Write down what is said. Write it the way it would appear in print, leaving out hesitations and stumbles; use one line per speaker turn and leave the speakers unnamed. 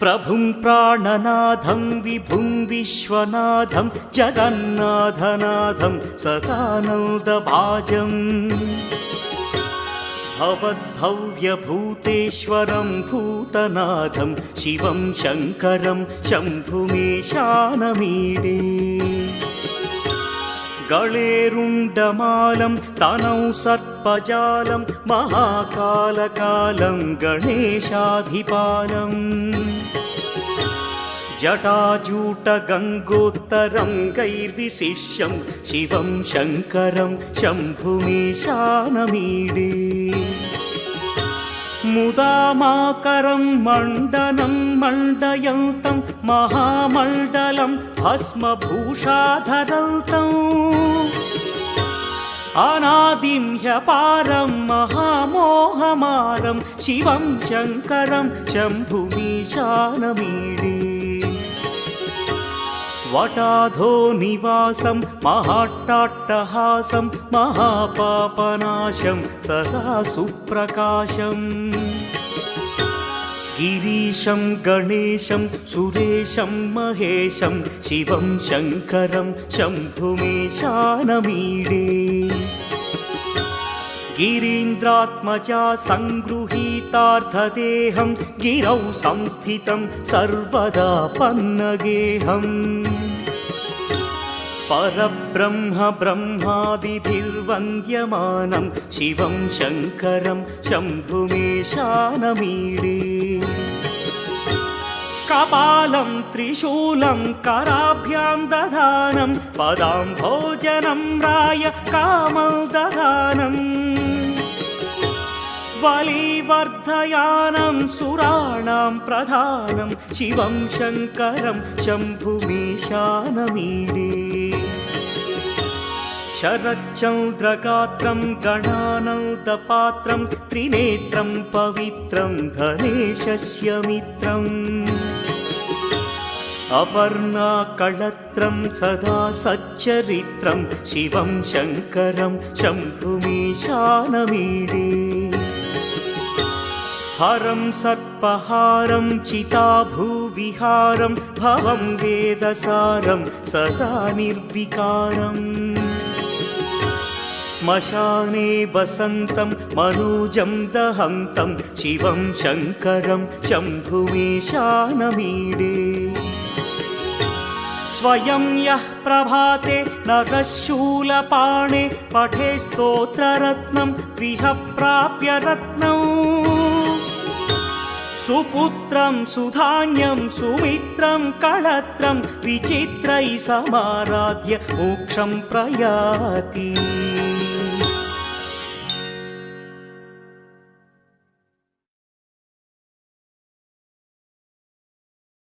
प्रभुं प्राणनाथं विभुं विश्वनाथं जगन्नाथनाथं सदानन्दभाजम् भवद्भव्यभूतेश्वरं भूतनाथं शिवं शङ्करं शम्भुमीशानमीडे गळेरुण्डमालं तनौ सर्पजालं महाकालकालं गणेशाधिपालम् जटाजूटगङ्गोत्तरं गैर्विशिष्यं शिवं शङ्करं शम्भुमीशानमीडे मुदामाकरं मण्डनं मण्डयन्तं महामण्डलं भस्मभूषाधरन्तम् अनादिं ह्यपारं महामोहमारं शिवं शङ्करं शम्भुमीशानमीडे वटाधो निवासं महाट्टाट्टहासं महापापनाशं सदा सुप्रकाशम् गिरीशं गणेशं सुरेशं महेशं शिवं शङ्करं शम्भुमीशानमीडे गिरीन्द्रात्मजा सङ्गृहीतार्थदेहं गिरौ संस्थितं सर्वदा पन्नगेहम् परब्रह्म ब्रह्मादिभिर्वन्द्यमानं शिवं शङ्करं शम्भुमीशानमीडे कपालं त्रिशूलं कराभ्यां दधानं पदाम्भोजनं राय कामदधानम् बलिवर्धयानं सुराणां प्रधानं शिवं शङ्करं शम्भुमीशानमीडे शरच्चन्द्रगात्रं गणानन्दपात्रं त्रिनेत्रं पवित्रं धनेशस्य मित्रम् अपर्णाकळत्रं सदा सच्चरित्रं शिवं शङ्करं शम्भुमीशानमीडे हरं सर्पहारं चिताभूविहारं भवं वेदसारं सदा निर्विकारम् श्मशाने वसन्तं मनोजं दहन्तं शिवं शङ्करं शम्भुमीशानमीडे स्वयं यः प्रभाते नरः शूलपाणे पठे स्तोत्ररत्नं द्विह प्राप्य रत्नम् सुपुत्रं सुधान्यं सुमित्रं कळत्रं विचित्रैः समाराध्य मोक्षं प्रयाति।